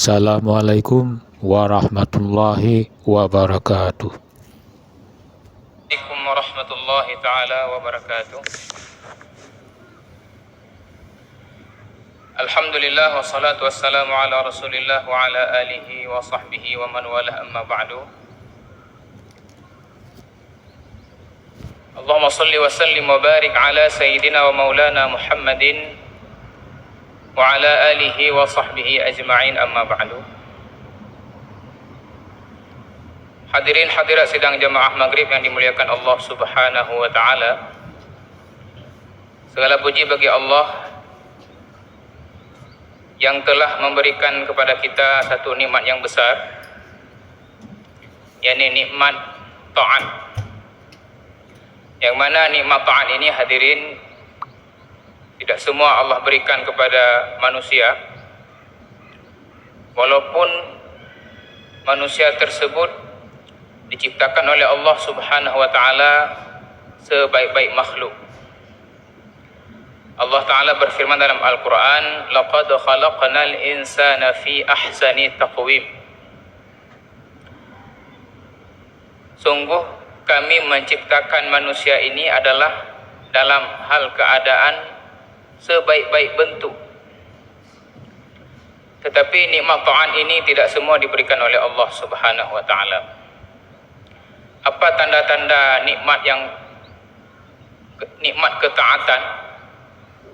Assalamualaikum warahmatullahi wabarakatuh. Assalamualaikum warahmatullahi taala wabarakatuh. Alhamdulillah wassalatu wassalamu ala Rasulillah wa ala alihi wa sahbihi wa man walah, amma ba'du. Allahumma salli wa sallim wa barik ala sayyidina wa maulana Muhammadin wa ala alihi wa sahbihi ajma'in, amma ba'du. Hadirin hadirat sidang jamaah maghrib yang dimuliakan Allah subhanahu wa ta'ala, segala puji bagi Allah yang telah memberikan kepada kita satu nikmat yang besar, yakni nikmat taat. Yang mana nikmat taat ini, hadirin, tidak semua Allah berikan kepada manusia, walaupun manusia tersebut diciptakan oleh Allah subhanahu wa ta'ala sebaik-baik makhluk. Allah Ta'ala berfirman dalam Al-Quran, laqad khalaqnal insana fi ahsani taqwim. Sungguh kami menciptakan manusia ini adalah dalam hal keadaan sebaik-baik bentuk. Tetapi nikmat ta'at ini tidak semua diberikan oleh Allah subhanahu wa ta'ala. Apa tanda-tanda nikmat ketaatan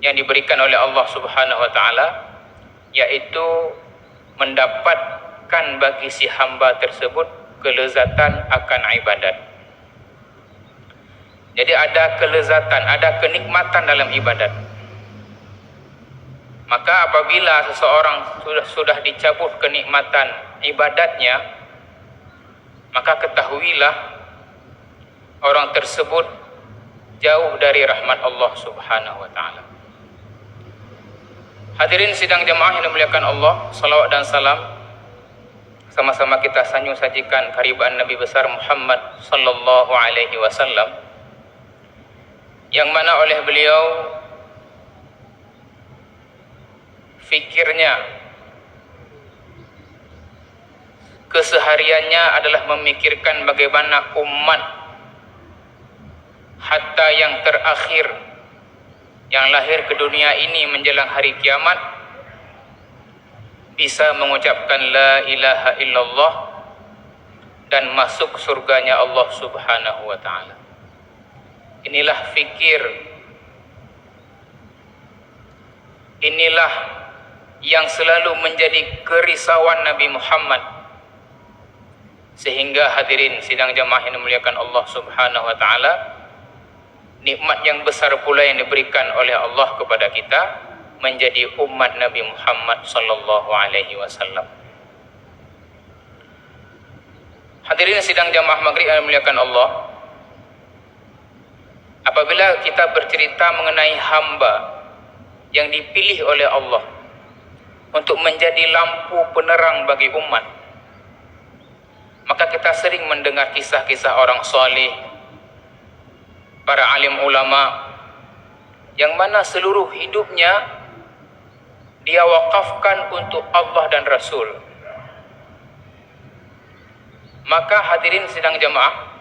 yang diberikan oleh Allah subhanahu wa ta'ala? Yaitu mendapatkan bagi si hamba tersebut kelezatan akan ibadat. Jadi ada kelezatan, ada kenikmatan dalam ibadat. Maka apabila seseorang sudah dicabut kenikmatan ibadatnya, maka ketahuilah orang tersebut jauh dari rahmat Allah subhanahu wa ta'ala. Hadirin sidang jamaah yang dimuliakan Allah, salawat dan salam sama-sama kita sanjung sajikan kehadiran Nabi besar Muhammad sallallahu alaihi wasallam, yang mana oleh beliau fikirnya, kesehariannya adalah memikirkan bagaimana umat hatta yang terakhir yang lahir ke dunia ini menjelang hari kiamat bisa mengucapkan la ilaha illallah dan masuk surganya Allah subhanahu wa ta'ala. Inilah fikir, inilah yang selalu menjadi kerisauan Nabi Muhammad, sehingga hadirin sidang jamaah yang dimuliakan Allah subhanahu wa ta'ala, nikmat yang besar pula yang diberikan oleh Allah kepada kita menjadi umat Nabi Muhammad sallallahu alaihi wasallam. Hadirin sidang jamaah maghrib yang dimuliakan Allah, apabila kita bercerita mengenai hamba yang dipilih oleh Allah untuk menjadi lampu penerang bagi umat, maka kita sering mendengar kisah-kisah orang soleh, para alim ulama, yang mana seluruh hidupnya dia wakafkan untuk Allah dan Rasul. Maka hadirin sidang jamaah,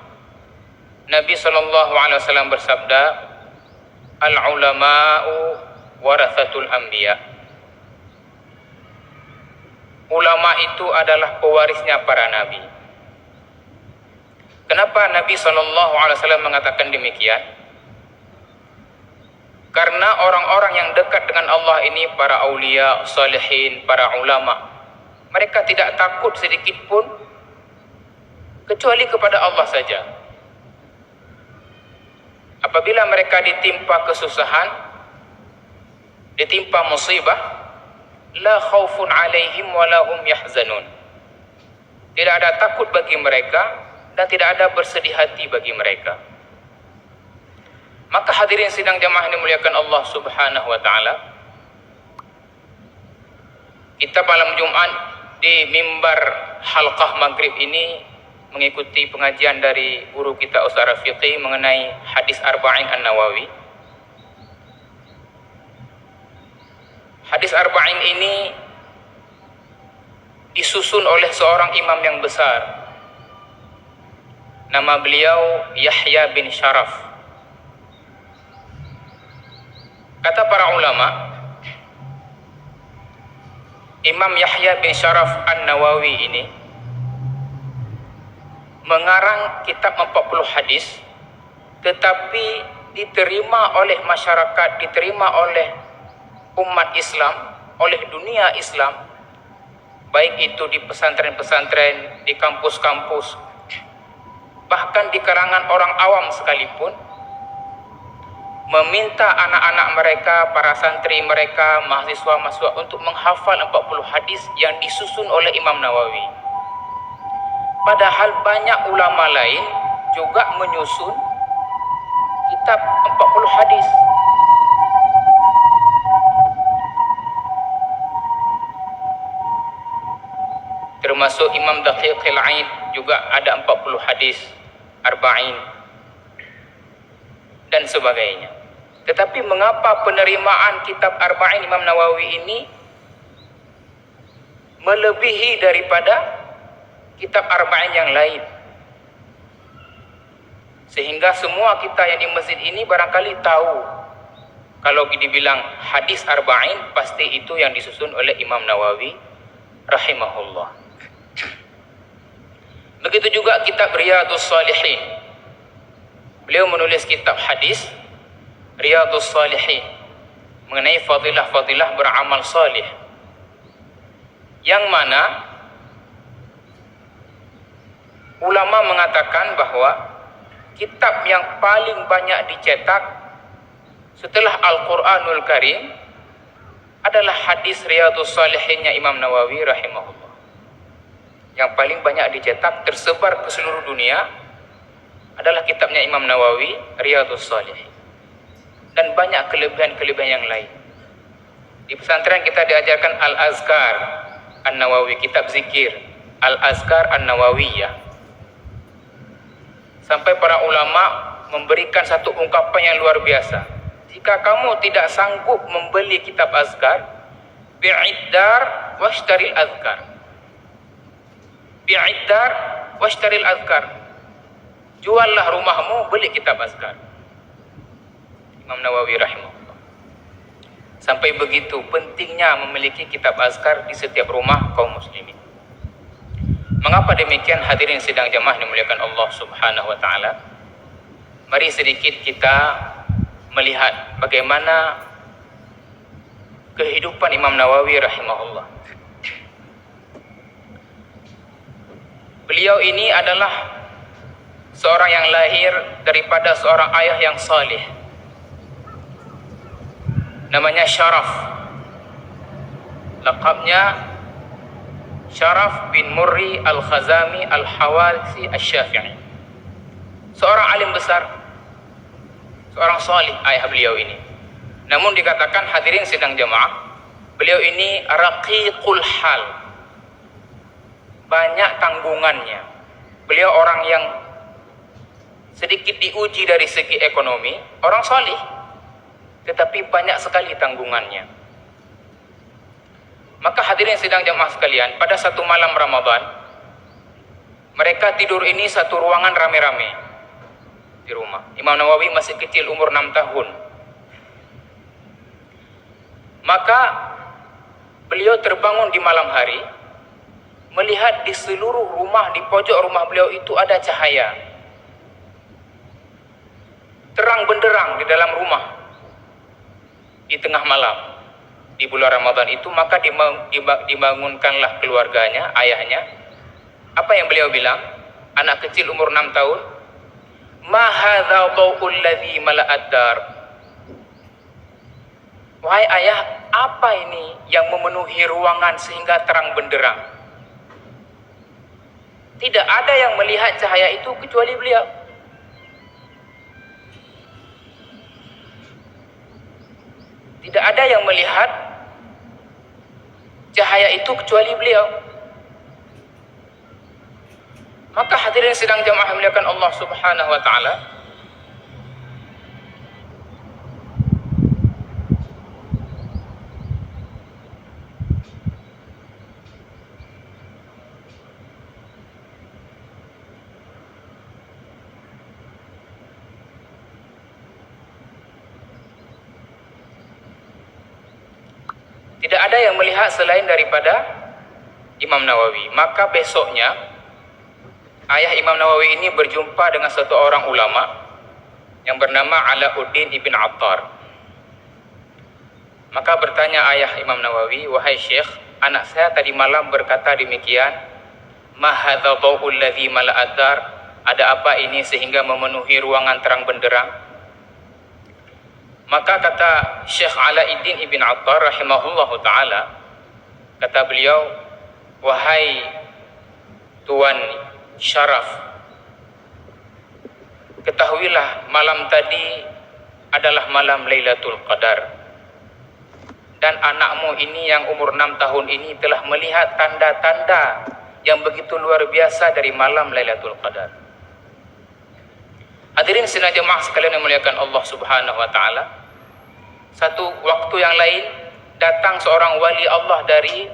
Nabi SAW bersabda, al-ulama'u warathatul anbiya. Ulama itu adalah pewarisnya para nabi. Kenapa Nabi SAW mengatakan demikian? Karena orang-orang yang dekat dengan Allah ini, para aulia, salihin, para ulama, mereka tidak takut sedikit pun kecuali kepada Allah saja. Apabila mereka ditimpa kesusahan, ditimpa musibah, la khaufun alaihim wa lahum yahzanun. Tidak ada takut bagi mereka dan tidak ada bersedih hati bagi mereka. Maka hadirin sidang jamaah yang dimuliakan Allah subhanahu wa ta'ala, kita malam Jumat di mimbar halqah maghrib ini mengikuti pengajian dari guru kita Ustaz Rafiqi mengenai hadis Arba'in An-Nawawi. Hadis Arba'in ini disusun oleh seorang imam yang besar. Nama beliau Yahya bin Syaraf. Kata para ulama, Imam Yahya bin Syaraf An-Nawawi ini mengarang kitab 40 hadis, tetapi diterima oleh masyarakat, diterima oleh umat Islam, oleh dunia Islam, baik itu di pesantren-pesantren, di kampus-kampus, bahkan di kalangan orang awam sekalipun, meminta anak-anak mereka, para santri mereka, mahasiswa-mahasiswa untuk menghafal 40 hadis yang disusun oleh Imam Nawawi. Padahal banyak ulama lain juga menyusun kitab 40 hadis. Termasuk Imam Daqiqil Aid juga ada 40 hadis, arba'in dan sebagainya. Tetapi mengapa penerimaan kitab arba'in Imam Nawawi ini melebihi daripada kitab arba'in yang lain? Sehingga semua kita yang di masjid ini barangkali tahu kalau dibilang hadis arba'in pasti itu yang disusun oleh Imam Nawawi rahimahullah. Begitu juga kitab Riyadhus Shalihin. Beliau menulis kitab hadis Riyadhus Shalihin mengenai fadilah-fadilah beramal salih, yang mana ulama mengatakan bahwa kitab yang paling banyak dicetak setelah Al-Quranul Karim adalah hadis Riyadhus Shalihinnya Imam Nawawi rahimahullah. Yang paling banyak dicetak tersebar ke seluruh dunia adalah kitabnya Imam Nawawi, Riyadhus Shalihin. Dan banyak kelebihan-kelebihan yang lain. Di pesantren kita diajarkan Al-Azkar An-Nawawi, kitab zikir Al-Azkar An-Nawawiyah. Sampai para ulama memberikan satu ungkapan yang luar biasa. Jika kamu tidak sanggup membeli kitab azkar, bi'iddar washtaril azkar. Bi'iddar washtaril azkar. Juallah rumahmu, beli kitab azkar. Imam Nawawi rahimahullah. Sampai begitu pentingnya memiliki kitab azkar di setiap rumah kaum muslimin. Mengapa demikian hadirin sidang jamaah dimuliakan Allah Subhanahu wa taala? Mari sedikit kita melihat bagaimana kehidupan Imam Nawawi rahimahullah. Beliau ini adalah seorang yang lahir daripada seorang ayah yang salih. Namanya Syaraf. Laqabnya Syaraf bin Murri Al-Khazami Al-Hawalsi Asy-Syafi'i. Seorang alim besar, seorang salih ayah beliau ini. Namun dikatakan hadirin sidang jamaah, beliau ini raqiqul hal, banyak tanggungannya. Beliau orang yang sedikit diuji dari segi ekonomi, orang salih, tetapi banyak sekali tanggungannya. Maka hadirin sidang jamaah sekalian, pada satu malam Ramadan, mereka tidur ini satu ruangan rame-rame di rumah. Imam Nawawi masih kecil, umur 6 tahun. Maka beliau terbangun di malam hari, melihat di seluruh rumah, di pojok rumah beliau itu ada cahaya. Terang benderang di dalam rumah. Di tengah malam, di bulan Ramadan itu, maka dibangunkanlah keluarganya, ayahnya. Apa yang beliau bilang? Anak kecil umur 6 tahun. Ma hadza dhaw'ul ladzi mala'ad dar. Wahai ayah, apa ini yang memenuhi ruangan sehingga terang benderang? Tidak ada yang melihat cahaya itu kecuali beliau. Tidak ada yang melihat cahaya itu kecuali beliau. Maka hadirin sidang jamaah muliakan Allah Subhanahu wa taala, tidak ada yang melihat selain daripada Imam Nawawi. Maka besoknya ayah Imam Nawawi ini berjumpa dengan satu orang ulama yang bernama Alauddin ibn Attar. Maka bertanya ayah Imam Nawawi, "Wahai Syekh, anak saya tadi malam berkata demikian, ma hadza dhawul ladzi mala'ad dar? Ada apa ini sehingga memenuhi ruangan terang benderang?" Maka kata Syekh Alauddin ibn Attar rahimahullahu taala, kata beliau, "Wahai Tuan Syaraf, ketahuilah malam tadi adalah malam Lailatul Qadar. Dan anakmu ini yang umur 6 tahun ini telah melihat tanda-tanda yang begitu luar biasa dari malam Lailatul Qadar." Hadirin sidang jemaah sekalian yang muliakan Allah Subhanahu wa taala, satu waktu yang lain datang seorang wali Allah dari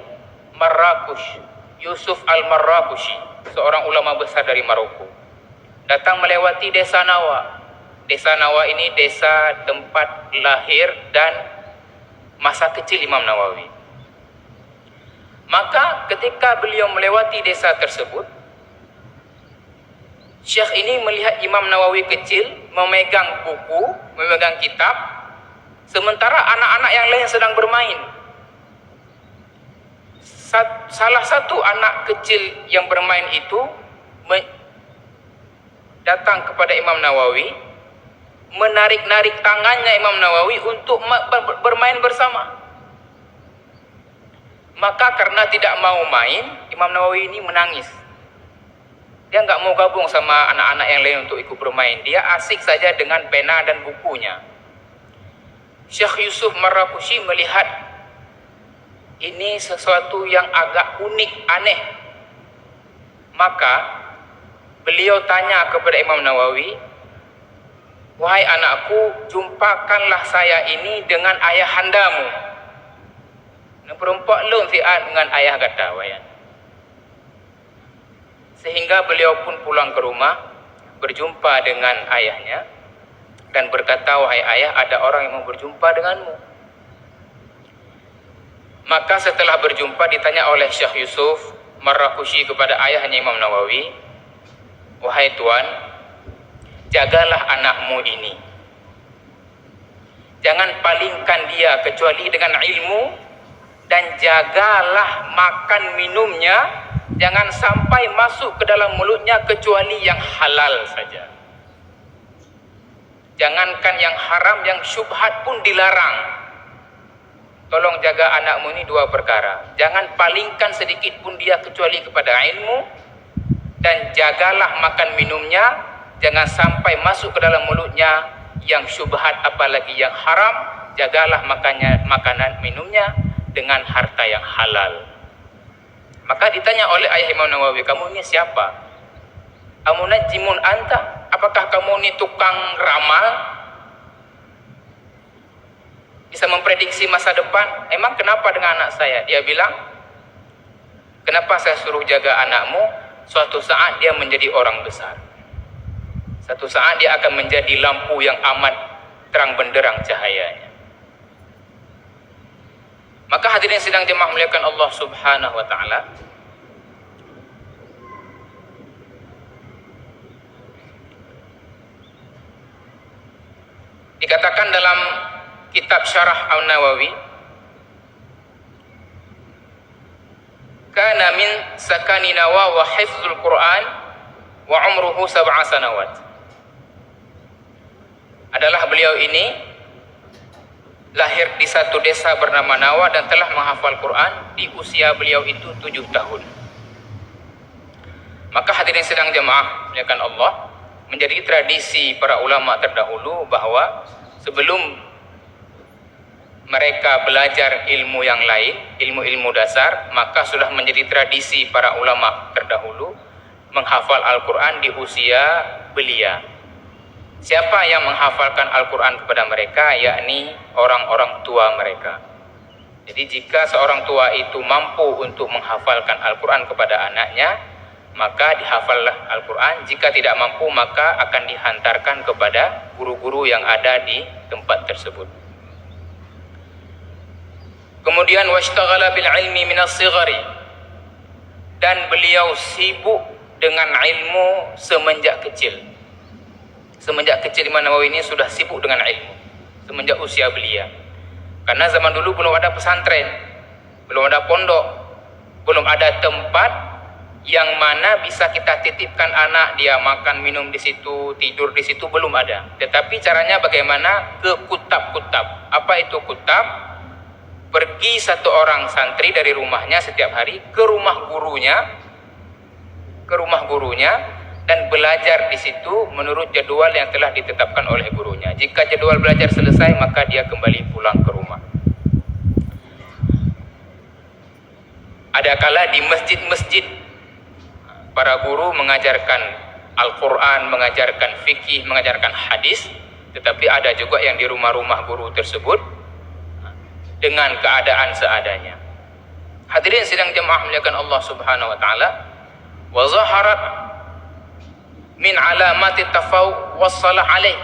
Marrakush, Yusuf al-Marrakushi, seorang ulama besar dari Maroko. Datang melewati desa Nawa. Desa Nawa ini desa tempat lahir dan masa kecil Imam Nawawi. Maka ketika beliau melewati desa tersebut, Syekh ini melihat Imam Nawawi kecil memegang buku, memegang kitab, sementara anak-anak yang lain sedang bermain. Salah satu anak kecil yang bermain itu datang kepada Imam Nawawi, menarik-narik tangannya Imam Nawawi untuk bermain bersama. Maka karena tidak mau main, Imam Nawawi ini menangis. Dia nggak mau gabung sama anak-anak yang lain untuk ikut bermain. Dia asik saja dengan pena dan bukunya. Syekh Yusuf Marrakushi melihat ini sesuatu yang agak unik, aneh. Maka beliau tanya kepada Imam Nawawi, "Wahai anakku, jumpakanlah saya ini dengan ayahandamu." Perempuan lung siat dengan ayah kata wayan. Sehingga beliau pun pulang ke rumah, berjumpa dengan ayahnya dan berkata, "Wahai ayah, ada orang yang mau berjumpa denganmu." Maka setelah berjumpa ditanya oleh Syekh Yusuf Marrakushi kepada ayahnya Imam Nawawi, "Wahai Tuan, jagalah anakmu ini. Jangan palingkan dia kecuali dengan ilmu, dan jagalah makan minumnya, jangan sampai masuk ke dalam mulutnya kecuali yang halal saja. Jangankan yang haram, yang syubhat pun dilarang. Tolong jaga anakmu ini 2 perkara. Jangan palingkan sedikit pun dia kecuali kepada ilmu, dan jagalah makan minumnya, jangan sampai masuk ke dalam mulutnya yang syubhat apalagi yang haram. Jagalah makanan minumnya dengan harta yang halal." Maka ditanya oleh ayah Imam Nawawi, "Kamu ini siapa? Amunajimun anta? Apakah kamu ini tukang ramal? Bisa memprediksi masa depan? Emang kenapa dengan anak saya?" Dia bilang, "Kenapa saya suruh jaga anakmu? Suatu saat dia menjadi orang besar. Suatu saat dia akan menjadi lampu yang amat terang benderang cahayanya." Maka hadirin sidang jemaah muliakan Allah Subhanahu wa taala, dikatakan dalam kitab Syarah An-Nawawi, "Kana min sakani Nawa wa hifdzul Quran wa umruhu 7 sanawat." Adalah beliau ini lahir di satu desa bernama Nawa dan telah menghafal Quran di usia beliau itu 7 tahun. Maka hadirin sidang jemaah muliakan Allah, menjadi tradisi para ulama terdahulu bahwa sebelum mereka belajar ilmu yang lain, ilmu-ilmu dasar, maka sudah menjadi tradisi para ulama terdahulu menghafal Al-Quran di usia belia. Siapa yang menghafalkan Al-Quran kepada mereka? Yakni orang-orang tua mereka. Jadi jika seorang tua itu mampu untuk menghafalkan Al-Quran kepada anaknya, maka dihafallah Al-Quran. Jika tidak mampu, maka akan dihantarkan kepada guru-guru yang ada di tempat tersebut. Kemudian washtaghala bil ilmi minas sighari, dan beliau sibuk dengan ilmu semenjak kecil. Semenjak kecil Imam Nawawi ini sudah sibuk dengan ilmu semenjak usia belia. Karena zaman dulu belum ada pesantren, belum ada pondok, belum ada tempat yang mana bisa kita titipkan anak dia makan minum di situ, tidur di situ, belum ada. Tetapi caranya bagaimana? Ke kutab-kutab. Apa itu kutab? Pergi satu orang santri dari rumahnya setiap hari ke rumah gurunya dan belajar di situ menurut jadwal yang telah ditetapkan oleh gurunya. Jika jadwal belajar selesai, maka dia kembali pulang ke rumah. Ada kala di masjid-masjid para guru mengajarkan Al-Quran, mengajarkan fikih, mengajarkan hadis, tetapi ada juga yang di rumah-rumah guru tersebut dengan keadaan seadanya. Hadirin sidang jemaah muliakan Allah Subhanahu wa taala, wa zaharat min alamati tafawuq wassalah alaih.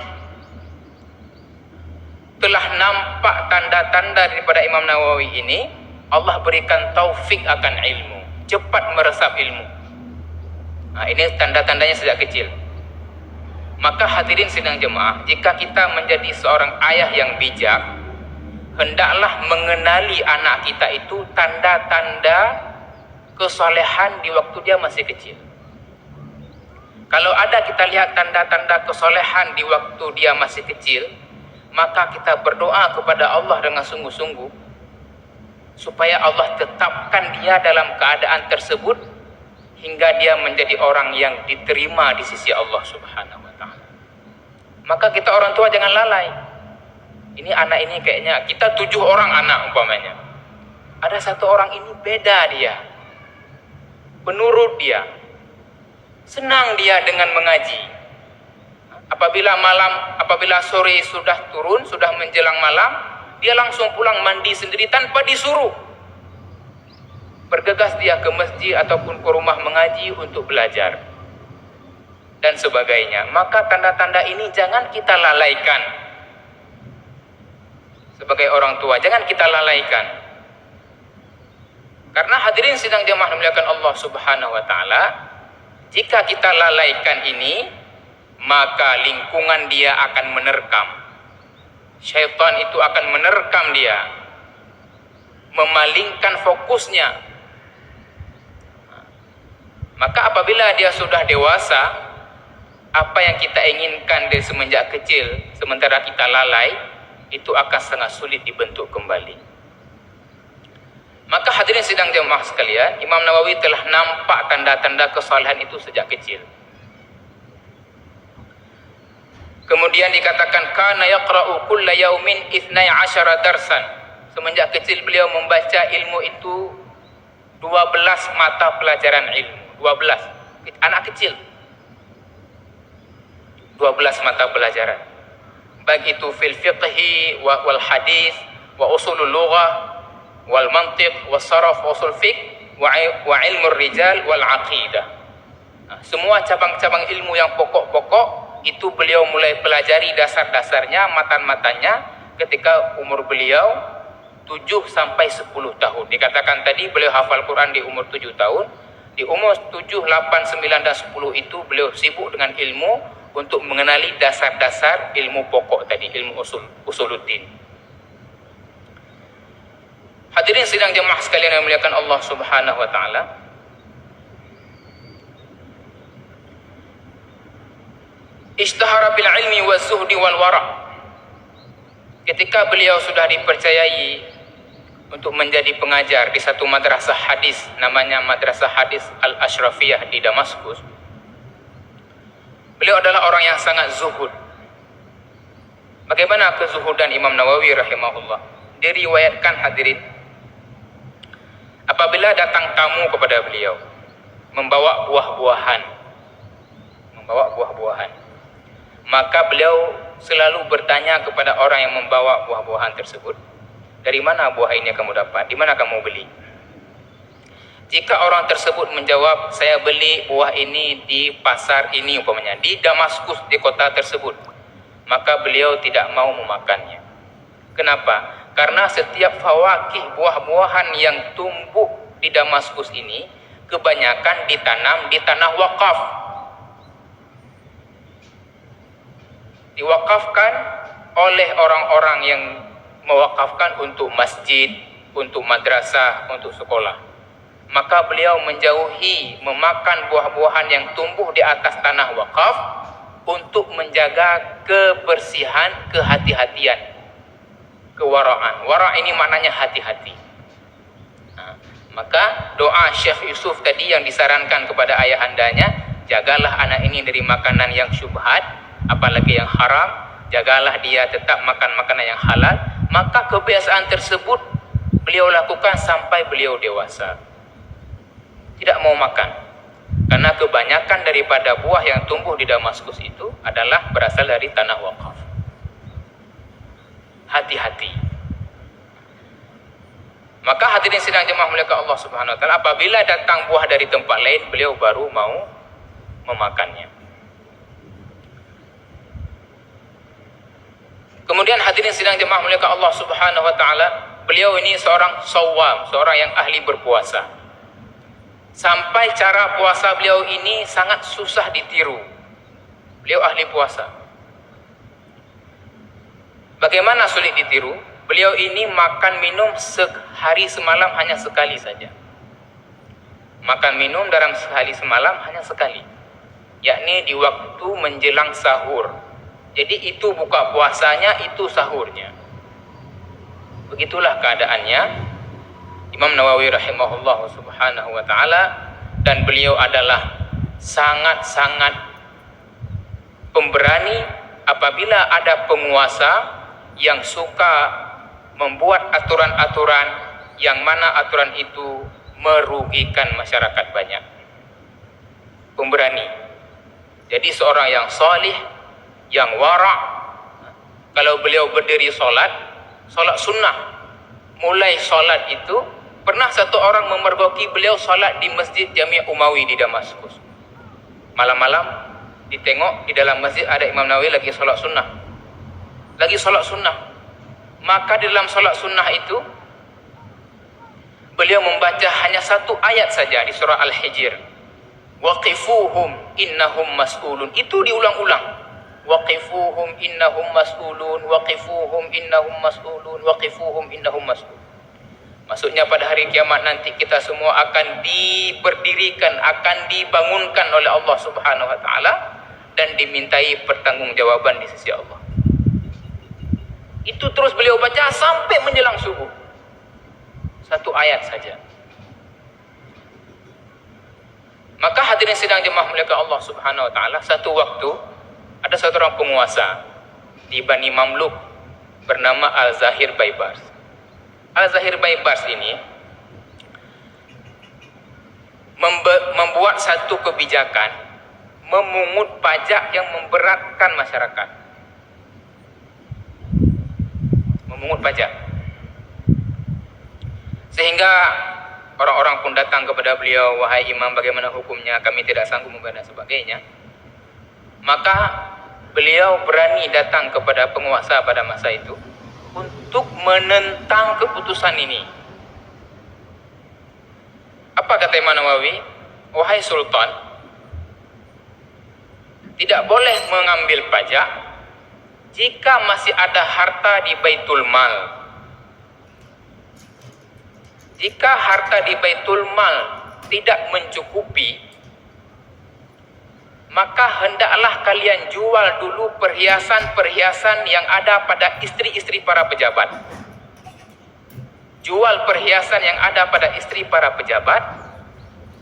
Telah nampak tanda-tanda daripada Imam Nawawi ini, Allah berikan taufik akan ilmu, cepat meresap ilmu. Nah, ini tanda-tandanya sejak kecil. Maka hadirin sidang jemaah, jika kita menjadi seorang ayah yang bijak, hendaklah mengenali anak kita itu tanda-tanda kesolehan di waktu dia masih kecil. Kalau ada kita lihat tanda-tanda kesolehan di waktu dia masih kecil, maka kita berdoa kepada Allah dengan sungguh-sungguh supaya Allah tetapkan dia dalam keadaan tersebut hingga dia menjadi orang yang diterima di sisi Allah Subhanahu wa taala. Maka kita orang tua jangan lalai. Ini anak ini kayaknya kita 7 orang anak umpamanya. Ada satu orang ini beda dia. Penurut dia. Senang dia dengan mengaji. Apabila sore sudah turun, sudah menjelang malam, dia langsung pulang mandi sendiri tanpa disuruh. Bergegas dia ke masjid ataupun ke rumah mengaji untuk belajar. Dan sebagainya. Maka tanda-tanda ini jangan kita lalaikan. Sebagai orang tua, jangan kita lalaikan. Karena hadirin sidang jemaah muliakan Allah Subhanahu wa taala, jika kita lalaikan ini, maka lingkungan dia akan menerkam. Syaitan itu akan menerkam dia, memalingkan fokusnya. Maka apabila dia sudah dewasa, apa yang kita inginkan dari semenjak kecil, sementara kita lalai, itu akan sangat sulit dibentuk kembali. Maka hadirin sidang jemaah sekalian, Imam Nawawi telah nampak tanda-tanda kesalahan itu sejak kecil. Kemudian dikatakan kana yaqra'u kulla yaumin 12 darsan. Semenjak kecil beliau membaca ilmu itu 12 mata pelajaran ilmu. 12. Anak kecil. 12 mata pelajaran. Baik itu fil fiqhi wal hadis wa usulul lughah wal mantiq was saraf wa usul fiqh wa ilmu rijal wal aqidah. Semua cabang-cabang ilmu yang pokok-pokok itu beliau mulai pelajari dasar-dasarnya, matan-matannya ketika umur beliau 7 sampai 10 tahun. Dikatakan tadi beliau hafal Quran di umur 7 tahun. Di umur 7, 8, 9 dan 10 itu beliau sibuk dengan ilmu untuk mengenali dasar-dasar ilmu pokok tadi, ilmu usuluddin. Hadirin sidang jemaah sekalian yang muliakan Allah Subhanahu wa taala. Ishtahara bil ilmi wa zuhdi wal wara'. Ketika beliau sudah dipercayai untuk menjadi pengajar di satu madrasah hadis, namanya Madrasah Hadis Al-Ashrafiyah di Damaskus, beliau adalah orang yang sangat zuhud. Bagaimana kezuhudan Imam Nawawi rahimahullah? Diriwayatkan hadirin, apabila datang tamu kepada beliau membawa buah-buahan, maka beliau selalu bertanya kepada orang yang membawa buah-buahan tersebut, dari mana buah ini kamu dapat? Di mana kamu beli? Jika orang tersebut menjawab, saya beli buah ini di pasar ini umpamanya, di Damaskus, di kota tersebut, maka beliau tidak mau memakannya. Kenapa? Karena setiap fawakih, buah-buahan yang tumbuh di Damaskus ini kebanyakan ditanam di tanah wakaf. Diwakafkan oleh orang-orang yang mewakafkan untuk masjid, untuk madrasah, untuk sekolah. Maka beliau menjauhi memakan buah-buahan yang tumbuh di atas tanah wakaf untuk menjaga kebersihan, kehati-hatian, kewaraan. Wara ini maknanya hati-hati. Nah, maka doa Syekh Yusuf tadi yang disarankan kepada ayahandanya, jagalah anak ini dari makanan yang syubhat, apalagi yang haram, jagalah dia tetap makan makanan yang halal. Maka kebiasaan tersebut beliau lakukan sampai beliau dewasa. Tidak mau makan, karena kebanyakan daripada buah yang tumbuh di Damaskus itu adalah berasal dari tanah wakaf. Hati-hati. Maka hadirin sidang jemaah muliakan Allah Subhanahu wa taala, apabila datang buah dari tempat lain, beliau baru mau memakannya. Kemudian hadirin sidang jemaah muliakan Allah Subhanahu wa taala, beliau ini seorang shawwam, seorang yang ahli berpuasa. Sampai cara puasa beliau ini sangat susah ditiru. Beliau ahli puasa. Bagaimana sulit ditiru? Beliau ini makan minum sehari semalam hanya sekali saja. Makan minum dalam sehari semalam hanya sekali, yakni di waktu menjelang sahur. Jadi itu buka puasanya, itu sahurnya. Begitulah keadaannya Imam Nawawi rahimahullah subhanahu wa ta'ala, dan beliau adalah sangat-sangat pemberani apabila ada penguasa yang suka membuat aturan-aturan yang mana aturan itu merugikan masyarakat banyak. Pemberani. Jadi seorang yang salih, yang wara', kalau beliau berdiri solat sunnah, mulai solat itu, pernah satu orang memergoki beliau solat di Masjid Jami' Umawi di Damaskus. Malam-malam ditengok di dalam masjid ada Imam Nawawi lagi solat sunnah. Maka di dalam solat sunnah itu beliau membaca hanya satu ayat saja di surah Al-Hijr. Waqifuhum innahum mas'ulun. Itu diulang-ulang. Waqifuhum innahum mas'ulun, waqifuhum innahum mas'ulun, waqifuhum innahum mas'ulun. Maksudnya pada hari kiamat nanti kita semua akan diberdirikan, akan dibangunkan oleh Allah Subhanahu wa taala dan dimintai pertanggungjawaban di sisi Allah. Itu terus beliau baca sampai menjelang subuh. Satu ayat saja. Maka hadirin sidang jemaah muliakan Allah Subhanahu wa taala, satu waktu ada satu orang penguasa di Bani Mamluk bernama Al-Zahir Baibars. Al-Zahir Baibars ini membuat satu kebijakan memungut pajak yang memberatkan masyarakat. Memungut pajak. Sehingga orang-orang pun datang kepada beliau, wahai imam, bagaimana hukumnya, kami tidak sanggup membayar dan sebagainya. Maka beliau berani datang kepada penguasa pada masa itu untuk menentang keputusan ini. Apa kata Imam Nawawi? Wahai Sultan, tidak boleh mengambil pajak jika masih ada harta di Baitul Mal. Jika harta di Baitul Mal tidak mencukupi, maka hendaklah kalian jual dulu perhiasan-perhiasan yang ada pada istri-istri para pejabat. Jual perhiasan yang ada pada istri para pejabat.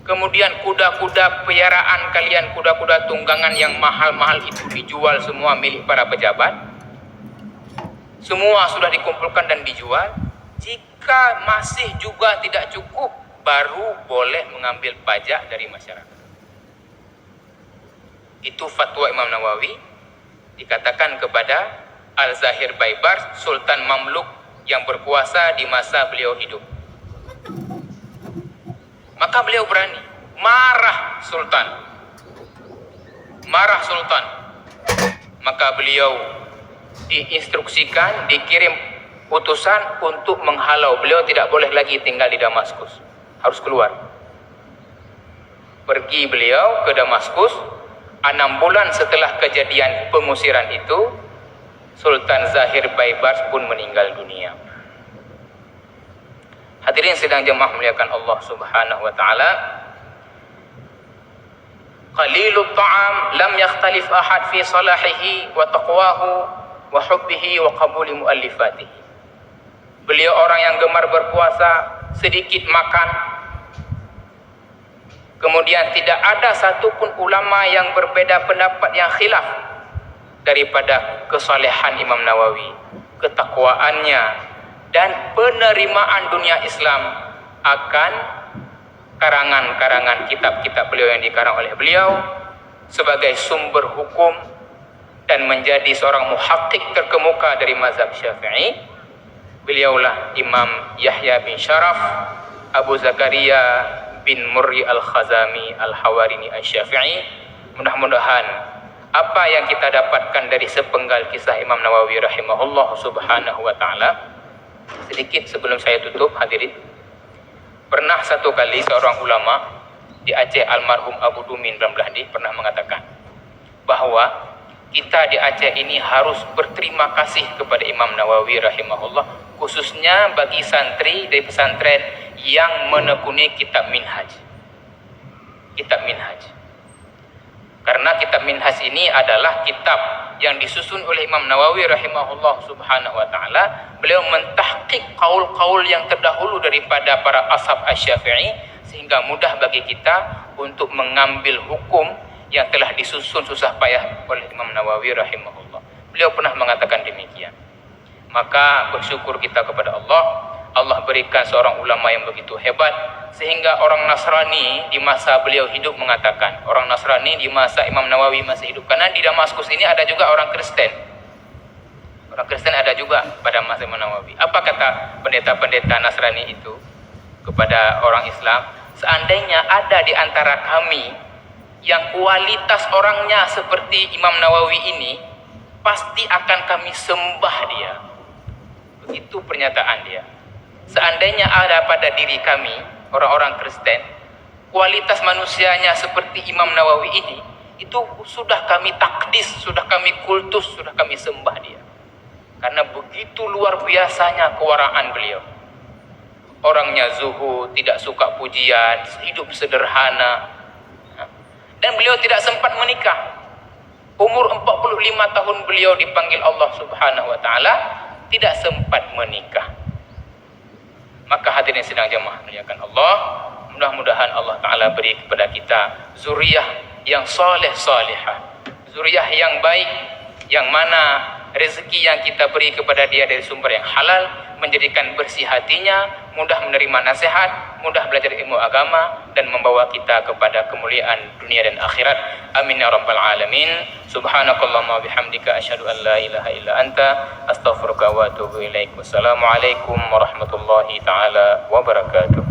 Kemudian kuda-kuda peliharaan kalian, kuda-kuda tunggangan yang mahal-mahal itu dijual semua milik para pejabat. Semua sudah dikumpulkan dan dijual. Jika masih juga tidak cukup, baru boleh mengambil pajak dari masyarakat. Itu fatwa Imam Nawawi, dikatakan kepada Al-Zahir Baibars, Sultan Mamluk yang berkuasa di masa beliau hidup. Maka beliau berani. Marah Sultan. Maka beliau diinstruksikan, dikirim utusan untuk menghalau. Beliau tidak boleh lagi tinggal di Damaskus, harus keluar. Pergi beliau ke Damaskus. 6 bulan setelah kejadian pengusiran itu, Sultan Zahir Baibars pun meninggal dunia. Hadirin sedang jemaah muliakan Allah Subhanahu wa taala. Qalilut ta'am lam yakhtalif ahad fi salahihi wa taqwahu wa hubbihi wa qabuli muallifatihi. Beliau orang yang gemar berpuasa, sedikit makan. Kemudian tidak ada satupun ulama yang berbeda pendapat yang khilaf daripada kesalehan Imam Nawawi, ketakwaannya, dan penerimaan dunia Islam akan karangan-karangan kitab-kitab beliau yang dikarang oleh beliau sebagai sumber hukum dan menjadi seorang muhaqqiq terkemuka dari mazhab Syafi'i. Beliaulah Imam Yahya bin Syaraf Abu Zakaria bin Murri al-Khazami al-Hawarini al-Syafi'i. Mudah-mudahan apa yang kita dapatkan dari sepenggal kisah Imam Nawawi rahimahullah subhanahu wa ta'ala. Sedikit sebelum saya tutup, hadirin, pernah satu kali seorang ulama di Aceh, almarhum Abu Dumin Ramdhani, pernah mengatakan bahwa kita di Aceh ini harus berterima kasih kepada Imam Nawawi rahimahullah, khususnya bagi santri dari pesantren yang menekuni kitab Minhaj. Kitab Minhaj. Karena kitab Minhaj ini adalah kitab yang disusun oleh Imam Nawawi rahimahullah subhanahu wa ta'ala. Beliau mentahqiq qaul-qaul yang terdahulu daripada para ashab asy-Syafi'i, sehingga mudah bagi kita untuk mengambil hukum yang telah disusun susah payah oleh Imam Nawawi rahimahullah. Beliau pernah mengatakan demikian. Maka bersyukur kita kepada Allah. Allah berikan seorang ulama yang begitu hebat, sehingga orang Nasrani di masa beliau hidup mengatakan, orang Nasrani di masa Imam Nawawi masih hidup, karena di Damaskus ini ada juga orang Kristen. Orang Kristen ada juga pada masa Imam Nawawi. Apa kata pendeta-pendeta Nasrani itu kepada orang Islam? Seandainya ada di antara kami yang kualitas orangnya seperti Imam Nawawi ini, pasti akan kami sembah dia. Begitu pernyataan dia. Seandainya ada pada diri kami, orang-orang Kristen, kualitas manusianya seperti Imam Nawawi ini, itu sudah kami takdis, sudah kami kultus, sudah kami sembah dia. Karena begitu luar biasanya kewaraan beliau. Orangnya zuhud, tidak suka pujian, hidup sederhana. Dan beliau tidak sempat menikah. Umur 45 tahun beliau dipanggil Allah Subhanahu wa ta'ala, tidak sempat menikah. Maka hadirin sedang jemaah muliakan Allah, mudah-mudahan Allah Ta'ala beri kepada kita zuriyah yang saleh-salihah, zuriyah yang baik, yang mana rezeki yang kita beri kepada dia dari sumber yang halal, menjadikan bersih hatinya, mudah menerima nasihat, mudah belajar ilmu agama, dan membawa kita kepada kemuliaan dunia dan akhirat. Amin ya rabbal alamin. Subhanakallahumma bihamdika asyhadu an la ilaha illa anta astaghfiruka wa atubu ilaik. Wassalamualaikum warahmatullahi taala wabarakatuh.